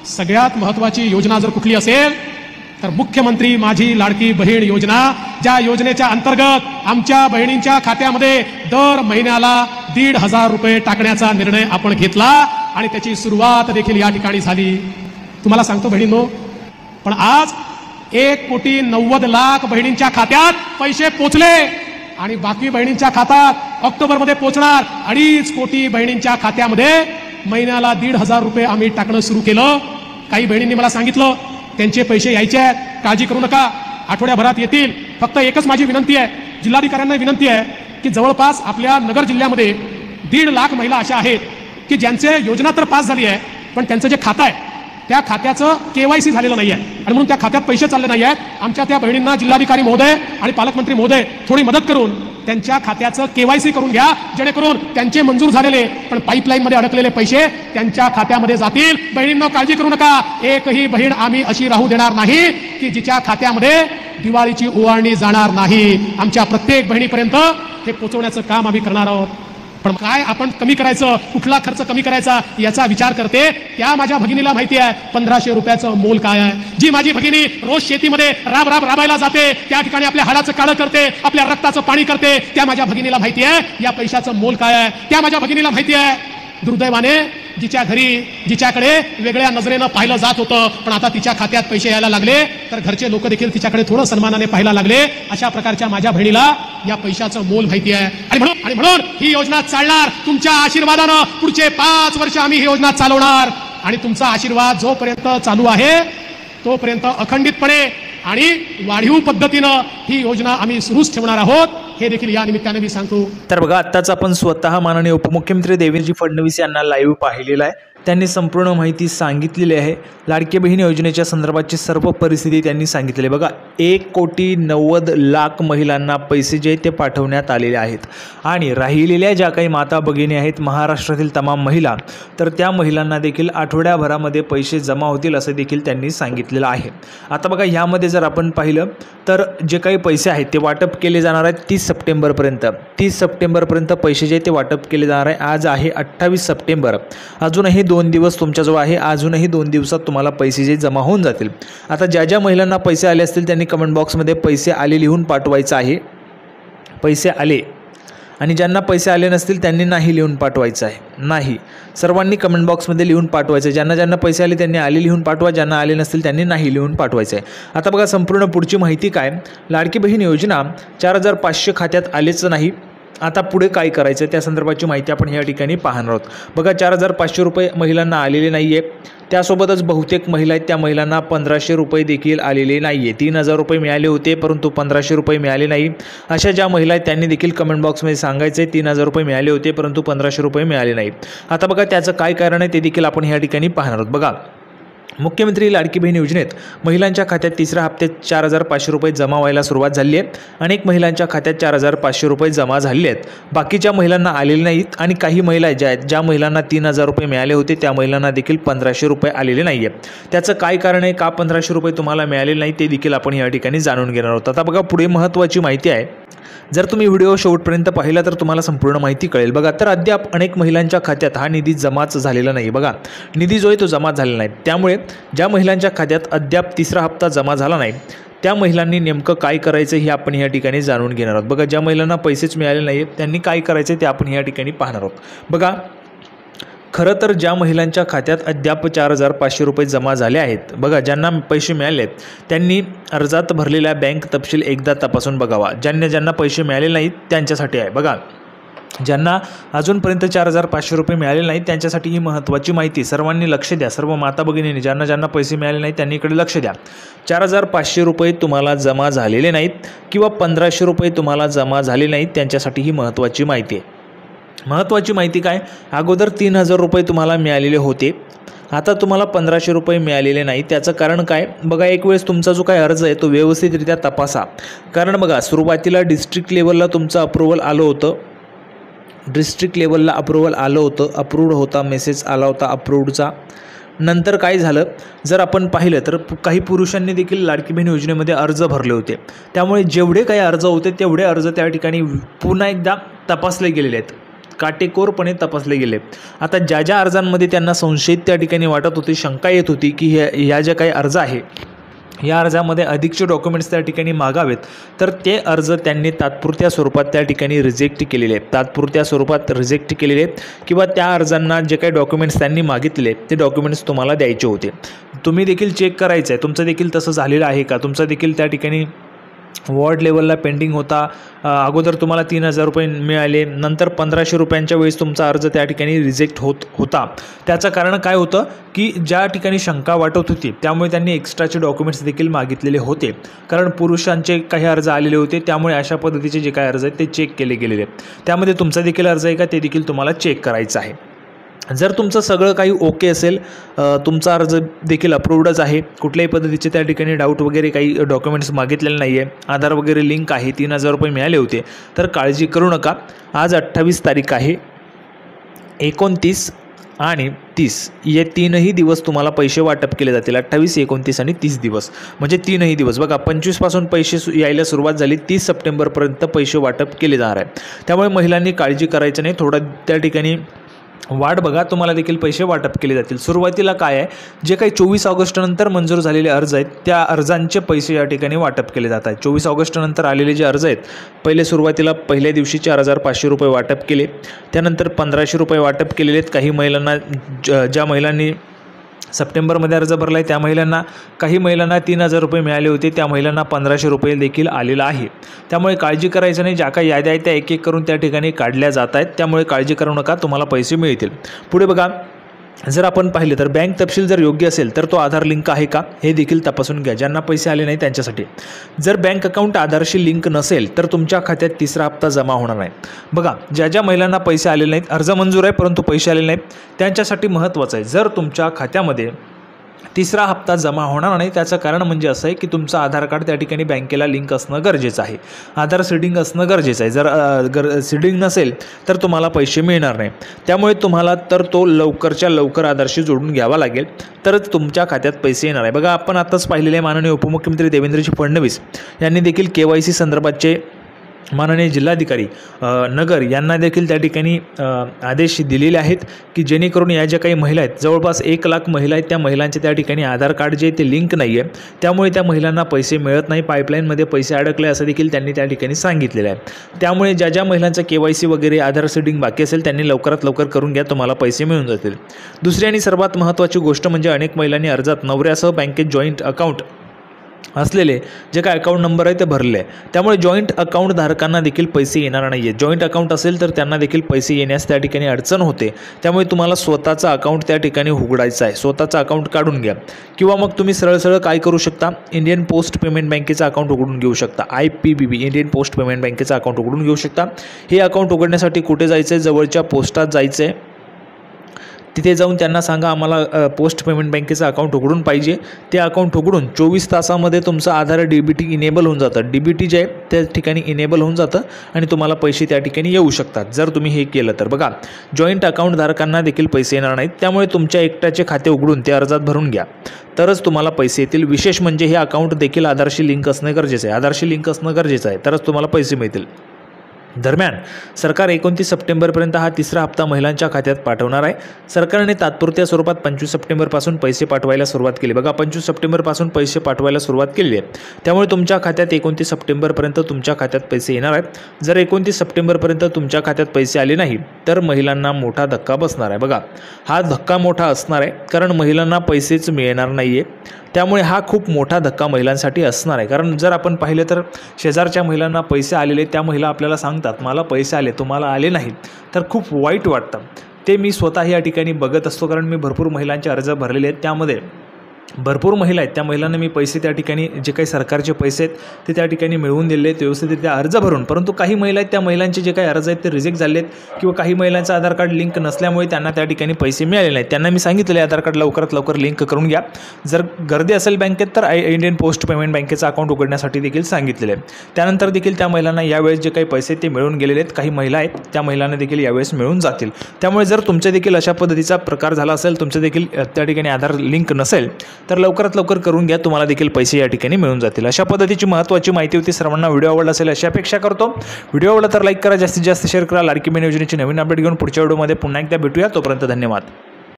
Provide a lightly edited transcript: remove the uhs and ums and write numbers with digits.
सगळ्यात महत्त्वाची योजना जर कुठली असेल तर मुख्यमंत्री माझी लाडकी बहीण योजना, ज्या योजनेच्या अंतर्गत आमच्या बहिणींच्या खात्यामध्ये दर महिन्याला 1,500 रुपये टाकण्याचा निर्णय आपण घेतला आणि त्याची सुरुवात देखील या ठिकाणी झाली. तुम्हाला सांगतो बहिणींनो, पण आज 1,90,00,000 बहिणींच्या खात्यात पैसे पोचले आणि बाकी बहिणींच्या खात्यात ऑक्टोबरमध्ये पोचणार 2.5 कोटी बहिणींच्या खात्यामध्ये महिन्याला 1,500 रुपये आम्ही टाकणं सुरू केलं. काही बहिणींनी मला सांगितलं त्यांचे पैसे यायचे आहेत, काळजी करू नका, आठवड्याभरात येतील. फक्त एकच माझी विनंती आहे, जिल्हाधिकाऱ्यांना विनंती आहे की जवळपास आपल्या नगर जिल्ह्यामध्ये 1.5 लाख महिला अशा आहेत की ज्यांचे योजना तर पास झाली आहे, पण त्यांचं जे खातं आहे त्या खात्याचं KYC झालेलं नाही आहे आणि म्हणून त्या खात्यात पैसे चालले नाही आहेत. आमच्या त्या बहिणींना जिल्हाधिकारी महोदय आणि पालकमंत्री महोदय थोडी मदत करून त्यांच्या खात्याचं KYC करून घ्या, जेणेकरून त्यांचे मंजूर झालेले पण पाईपलाईन मध्ये अडकलेले पैसे त्यांच्या खात्यामध्ये जातील. बहिणींनो, काळजी करू नका, एकही बहीण आम्ही अशी राहू देणार नाही की जिच्या खात्यामध्ये दिवाळीची ओवाळणी जाणार नाही. आमच्या प्रत्येक बहिणीपर्यंत हे पोहोचवण्याचं काम आम्ही करणार आहोत. पण काय आपण कमी करायचं, कुठला खर्च कमी करायचा याचा विचार करते. त्या माझ्या भगिनीला माहिती आहे 1,500 रुपयाचं मोल काय आहे. जी माझी भगिनी रोज शेतीमध्ये राबायला जाते, त्या ठिकाणी आपल्या हाडाचं काळं करते, आपल्या रक्ताचं पाणी करते, त्या माझ्या भगिनीला माहिती आहे या पैशाचं मोल काय आहे. त्या माझ्या भगिनीला माहिती आहे दुर्दैवाने जिच्या घरी जिच्याकडे वेगळ्या नजरेनं पाहिलं जात होतं, पण आता तिच्या खात्यात पैसे यायला लागले तर घरचे लोक देखील तिच्याकडे थोडं सन्मानाने पाहायला लागले. अशा प्रकारच्या माझ्या बहिणीला या पैशाचं मोल माहिती आहे आणि म्हणून ही योजना चालणार. तुमच्या आशीर्वादानं पुढचे 5 वर्ष आम्ही ही योजना चालवणार आणि तुमचा आशीर्वाद जोपर्यंत चालू आहे तोपर्यंत अखंडितपणे आणि वाढीव पद्धतीनं ही योजना आम्ही सुरूच ठेवणार आहोत, हे देखील या निमित्ताने मी सांगतो. तर बघा, आत्ताच आपण स्वतः माननीय उपमुख्यमंत्री देवेंद्रजी फडणवीस यांना लाईव्ह पाहिलेलं आहे. त्यांनी संपूर्ण माहिती सांगितलेली आहे. लाडकी बहीण योजनेच्या संदर्भाची सर्व परिस्थिती त्यांनी सांगितलेली आहे. बघा, 1,90,00,000 महिलांना पैसे जे ते पाठवण्यात आलेले आहेत आणि राहिलेल्या ज्या काही माता भगिनी आहेत महाराष्ट्रातील तमाम महिला, तर त्या महिलांना देखील आठवड्याभरामध्ये पैसे जमा होतील असं देखील त्यांनी सांगितलेलं आहे. आता बघा, ह्यामध्ये जर आपण पाहिलं तर जे काही पैसे आहेत ते वाटप केले जाणार आहेत 30 सप्टेंबरपर्यंत. 30 सप्टेंबरपर्यंत पैसे जे ते वाटप केले जाणार आहे. आज आहे 28 सप्टेंबर. अजूनही 2 दिवस तुमच्याजवळ आहे. अजूनही 2 दिवसात तुम्हाला पैसे जे जमा होऊन जातील. आता ज्या महिलांना पैसे आले असतील त्यांनी कमेंट बॉक्समध्ये पैसे आले लिहून पाठवायचं आहे. पैसे आले. आणि ज्यांना पैसे आले नसतील त्यांनी नाही लिहून पाठवायचं आहे. नाही, सर्वांनी कमेंट बॉक्समध्ये लिहून पाठवायचं आहे. ज्यांना पैसे आले त्यांनी आले लिहून पाठवा, ज्यांना आले नसतील त्यांनी नाही लिहून पाठवायचं आहे. आता बघा, संपूर्ण पुढची माहिती काय. लाडकी बहीण योजना 4,500 खात्यात आलेच नाही. आता पुढे काय करायचं त्या संदर्भाची माहिती आपण या ठिकाणी पाहणार आहोत. बघा, 4,500 रुपये महिलांना आलेले नाही आहे. त्यासोबतच बहुतेक महिला आहेत त्या महिलांना 1,500 रुपये देखील आलेले नाही आहे. 3,000 रुपये मिळाले होते परंतु 1,500 रुपये मिळाले नाही. अशा ज्या महिला आहेत त्यांनी देखील कमेंट बॉक्समध्ये सांगायचं आहे 3,000 रुपये मिळाले होते परंतु 1,500 रुपये मिळाले नाही. आता बघा, त्याचं काय कारण आहे ते देखील आपण या ठिकाणी पाहणार आहोत. बघा, मुख्यमंत्री लाडकी बहीण योजनेत महिलांच्या खात्यात तिसऱ्या हप्त्यात 4,500 रुपये जमा व्हायला सुरुवात झाली आहे. अनेक महिलांच्या खात्यात 4,500 रुपये जमा झालेले आहेत. बाकीच्या महिलांना आलेले नाहीत आणि काही महिला आहेत ज्या महिलांना 3,000 रुपये मिळाले होते त्या महिलांना देखील 1,500 रुपये आलेले नाही आहे. त्याचं काय कारण आहे, का 1,500 रुपये तुम्हाला मिळालेले नाही ते देखील आपण या ठिकाणी जाणून घेणार आहोत. आता बघा, पुढे महत्त्वाची माहिती आहे. जर तुम्ही व्हिडिओ शेवटपर्यंत पाहिला तर तुम्हाला संपूर्ण माहिती कळेल. बघा, तर अद्याप अनेक महिलांच्या खात्यात हा निधी जमाच झालेला नाही. बघा, निधी जो आहे तो जमा झालेला नाही. त्यामुळे ज्या महिलांच्या खात्यात अद्याप तिसरा हप्ता जमा झाला नाही त्या महिलांनी नेमकं काय करायचं हे आपण या ठिकाणी जाणून घेणार आहोत. बघा, ज्या महिलांना पैसेच मिळाले नाही त्यांनी काय करायचं ते आपण या ठिकाणी पाहणार आहोत. बघा, खरं तर ज्या महिलांच्या खात्यात अद्याप 4,500 रुपये जमा झाले आहेत, बघा, ज्यांना पैसे मिळाले आहेत त्यांनी अर्जात भरलेल्या बँक तपशील एकदा तपासून बघावा. ज्यांना पैसे मिळाले नाहीत त्यांच्यासाठी आहे. बघा, ज्यांना अजूनपर्यंत 4,500 रुपये मिळाले नाहीत त्यांच्यासाठी ही महत्त्वाची माहिती. सर्वांनी लक्ष द्या. सर्व माता भगिनींनी ज्यांना पैसे मिळाले नाहीत त्यांनी इकडे लक्ष द्या. 4,500 रुपये तुम्हाला जमा झालेले नाहीत किंवा 1,500 रुपये तुम्हाला जमा झाले नाहीत त्यांच्यासाठी ही महत्त्वाची माहिती आहे. महत्त्वाची माहिती काय, अगोदर 3,000 रुपये तुम्हाला मिळालेले होते, आता तुम्हाला 1,500 रुपये मिळालेले नाही. त्याचं कारण काय, बघा, एक वेळेस तुमचा जो काही अर्ज आहे तो व्यवस्थितरित्या तपासा. कारण बघा, सुरुवातीला डिस्ट्रिक्ट लेवलला तुमचं अप्रूव्हल आलं होतं. डिस्ट्रिक्ट लेवलला अप्रूव्हल आलं होतं, अप्रूव्ड होता, मेसेज आला होता अप्रूव्डचा. नंतर काय झालं, जर आपण पाहिलं तर काही पुरुषांनी देखील लाडकी बहीण योजनेमध्ये अर्ज भरले होते. त्यामुळे जेवढे काही अर्ज होते तेवढे अर्ज त्या ठिकाणी पुन्हा एकदा तपासले गेलेले आहेत. काटेकोरपणे तपासले गेले. आता ज्या ज्या अर्जांमध्ये त्यांना संशयित त्या ठिकाणी वाटत होती, शंका येत होती की ह्या ज्या काही अर्ज आहे या अर्जामध्ये अधिकचे डॉक्युमेंट्स त्या ठिकाणी मागावेत, तर ते अर्ज त्यांनी तात्पुरत्या स्वरूपात त्या ठिकाणी रिजेक्ट केलेले आहेत. तात्पुरत्या स्वरूपात रिजेक्ट केलेले आहेत किंवा त्या अर्जांना जे काही डॉक्युमेंट्स त्यांनी मागितले ते डॉक्युमेंट्स तुम्हाला द्यायचे होते. तुम्ही देखील चेक करायचं आहे तुमचं देखील तसं झालेलं आहे का. तुमचं देखील त्या ठिकाणी वॉर्ड लेवलला पेंडिंग होता, अगोदर तुम्हाला 3,000 रुपये मिळाले, नंतर 1,500 रुपयांच्या वेळेस तुमचा अर्ज त्या ठिकाणी रिजेक्ट होता. त्याचं कारण काय होतं की ज्या ठिकाणी शंका वाटत होती त्यामुळे त्यांनी एक्स्ट्राचे डॉक्युमेंट्स देखील मागितलेले होते, कारण पुरुषांचे काही अर्ज आलेले होते. त्यामुळे अशा पद्धतीचे जे काही अर्ज आहेत ते चेक केले गेलेले आहेत. त्यामध्ये तुमचा देखील अर्ज आहे का ते देखील तुम्हाला चेक करायचं आहे. जर तुमचं सगळं काही ओके असेल, तुमचा अर्ज देखील अप्रूव्डच आहे, कुठल्याही पद्धतीचे त्या ठिकाणी डाऊट वगैरे काही डॉक्युमेंट्स मागितलेले नाही आहे, आधार वगैरे लिंक आहे, 3,000 रुपये मिळाले होते, तर काळजी करू नका. आज 28 तारीख आहे. 29 आणि 30 हे 3ही दिवस तुम्हाला पैसे वाटप केले जातील. 28, 29 आणि 30 दिवस म्हणजे 3ही दिवस. बघा 25 पासून पैसे यायला सुरुवात झाली, 30 सप्टेंबरपर्यंत पैसे वाटप केले जाणार आहे. त्यामुळे महिलांनी काळजी करायचं नाही, थोडं त्या ठिकाणी वाट बघा, तुम्हाला देखील पैसे वाटप केले जातील. सुरुवातीला काय आहे, जे काही 24 ऑगस्टनंतर मंजूर झालेले अर्ज आहेत त्या अर्जांचे पैसे या ठिकाणी वाटप केले जात आहेत. 24 ऑगस्टनंतर आलेले जे अर्ज आहेत, पहिले सुरुवातीला पहिल्या दिवशी 4,500 रुपये वाटप केले, त्यानंतर 1,500 रुपये वाटप केलेले आहेत. काही महिलांना ज्या महिलांनी सप्टेंबरमध्ये अर्ज भरला आहे त्या महिलांना, काही महिलांना 3,000 रुपये मिळाले होते, त्या महिलांना 1,500 रुपये देखील आलेला आहे. त्यामुळे काळजी करायचं नाही, ज्या काही याद्या आहेत त्या एक एक करून त्या ठिकाणी काढल्या जात आहेत. त्यामुळे काळजी करू नका, तुम्हाला पैसे मिळतील. पुढे बघा, जर आपण पाहिलं तर बँक तपशील जर योग्य असेल तर तो आधार लिंक आहे का हे देखील तपासून घ्या. ज्यांना पैसे आले नाही त्यांच्यासाठी. जर बँक अकाउंट आधारशी लिंक नसेल तर तुमच्या खात्यात तिसरा हप्ता जमा होणार नाही. बघा, ज्या ज्या महिलांना पैसे आलेले नाहीत, अर्ज मंजूर आहे परंतु पैसे आलेले नाहीत, त्यांच्यासाठी महत्त्वाचं आहे, जर तुमच्या खात्यामध्ये तिसरा हप्ता जमा होणार नाही त्याचं कारण म्हणजे असं आहे की तुमचं आधार कार्ड त्या ठिकाणी बँकेला लिंक असणं गरजेचं आहे, आधार सीडिंग असणं गरजेचं आहे. जर सीडिंग नसेल तर तुम्हाला पैसे मिळणार नाही. त्यामुळे तुम्हाला तर तो लवकरच्या लवकर आधारशी जोडून घ्यावा लागेल, तरच तुमच्या खात्यात पैसे येणार आहे. बघा, आपण आताच पाहिलेले माननीय उपमुख्यमंत्री देवेंद्रजी फडणवीस यांनी देखील KYC संदर्भाचे माननीय जिल्हाधिकारी नगर यांना देखील त्या ठिकाणी आदेश दिलेले आहेत की जेणेकरून या ज्या काही महिला आहेत, जवळपास 1 लाख महिला आहेत, त्या महिलांचे त्या ठिकाणी आधार कार्ड जे ते लिंक नाही आहे, त्यामुळे त्या महिलांना पैसे मिळत नाही, पाईपलाईनमध्ये पैसे अडकले असं देखील त्यांनी त्या ठिकाणी सांगितलेलं आहे. त्यामुळे ज्या ज्या महिलांचं KYC वगैरे आधार सीडिंग बाकी असेल त्यांनी लवकरात लवकर करून घ्या, तुम्हाला पैसे मिळून जातील. दुसरी आणि सर्वात महत्त्वाची गोष्ट म्हणजे अनेक महिलांनी अर्जात नवऱ्यासह बँकेत जॉईंट अकाउंट असलेले जे काय अकाउंट नंबर आहे ते भरले आहे. त्यामुळे जॉईंट अकाउंट धारकांना देखील पैसे येणार नाही आहे. जॉईंट अकाउंट असेल तर त्यांना देखील पैसे येण्यास त्या ठिकाणी अडचण होते. त्यामुळे तुम्हाला स्वतःचं अकाउंट त्या ठिकाणी उघडायचं आहे, स्वतःचं अकाउंट काढून घ्या. किंवा मग तुम्ही सरळ काय करू शकता, इंडियन पोस्ट पेमेंट बँकेचं अकाउंट उघडून घेऊ शकता. IPPB इंडियन पोस्ट पेमेंट बँकेचं अकाउंट उघडून घेऊ शकता. हे अकाउंट उघडण्यासाठी कुठे जायचं आहे, जवळच्या पोस्टात जायचं आहे. तिथे जाऊन त्यांना सांगा आम्हाला पोस्ट पेमेंट बँकेचं अकाउंट उघडून पाहिजे. ते अकाउंट उघडून 24 तासामध्ये तुमचं आधार DBT इनेबल होऊन जातं. DBT जे आहे त्या ठिकाणी इनेबल होऊन जातं आणि तुम्हाला पैसे त्या ठिकाणी येऊ शकतात जर तुम्ही हे केलं तर. बघा, जॉईंट अकाउंट धारकांना देखील पैसे येणार नाहीत. त्यामुळे तुमच्या एकट्याचे खाते उघडून ते अर्जात भरून घ्या, तरच तुम्हाला पैसे येतील. विशेष म्हणजे हे अकाउंट देखील आधारशी लिंक असणं गरजेचं आहे. आधारशी लिंक असणं गरजेचं आहे, तरच तुम्हाला पैसे मिळतील. दरम्यान सरकार 29 सप्टेंबरपर्यंत हा तिसरा हप्ता महिलांच्या खात्यात पाठवणार आहे. सरकारने तात्पुरत्या स्वरूपात 25 सप्टेंबरपासून पैसे पाठवायला सुरुवात केली. बघा, 25 सप्टेंबरपासून पैसे पाठवायला सुरुवात केली आहे. त्यामुळे तुमच्या खात्यात 29 सप्टेंबरपर्यंत तुमच्या खात्यात पैसे येणार आहेत. जर 29 सप्टेंबरपर्यंत तुमच्या खात्यात पैसे आले नाही तर महिलांना मोठा धक्का बसणार आहे. बघा, हा धक्का मोठा असणार आहे कारण महिलांना पैसेच मिळणार नाही आहे. त्यामुळे हा खूप मोठा धक्का महिलांसाठी असणार आहे. कारण जर आपण पाहिलं तर शेजारच्या महिलांना पैसे आलेले, त्या महिला आपल्याला सांगतात मला पैसे आले, तुम्हाला आले नाहीत, तर खूप वाईट वाटतं. ते मी स्वतः या ठिकाणी बघत असतो, कारण मी भरपूर महिलांचे अर्ज भरलेले आहेत. त्यामध्ये भरपूर महिला आहेत, त्या महिलांना मी पैसे त्या ठिकाणी जे काही सरकारचे पैसे आहेत ते त्या ठिकाणी मिळवून दिले आहेत व्यवस्थितरित्या अर्ज भरून. परंतु काही महिला आहेत, त्या महिलांचे जे काही अर्ज आहेत ते रिजेक्ट झाले आहेत किंवा काही महिलांचं आधार कार्ड लिंक नसल्यामुळे त्यांना त्या ठिकाणी पैसे मिळाले नाहीत. त्यांना मी सांगितले आधार कार्ड लवकरात लवकर लिंक करून घ्या. जर गर्दी असेल बँकेत तर इंडियन पोस्ट पेमेंट बँकेचं अकाउंट उघडण्यासाठी देखील सांगितलेले आहे. त्यानंतर देखील त्या महिलांना यावेळेस जे काही पैसे ते मिळून गेलेले आहेत, काही महिला आहेत त्या महिलांना देखील यावेळेस मिळून जातील. त्यामुळे जर तुमच्या देखील अशा पद्धतीचा प्रकार झाला असेल, तुमचं देखील त्या ठिकाणी आधार लिंक नसेल, तर लवकरात लवकर करून घ्या, तुम्हाला देखील पैसे या ठिकाणी मिळून जातील. अशा पद्धतीची महत्त्वाची माहिती होती. सर्वांना व्हिडिओ आवडला असेल अशी अपेक्षा करतो. व्हिडिओ आवडला तर लाईक करा, जास्तीत जास्त शेअर करा. लाडकी बहीण योजनेची नवीन अपडेट घेऊन पुढच्या व्हिडिओमध्ये पुन्हा एकदा भेटूया. तोपर्यंत धन्यवाद.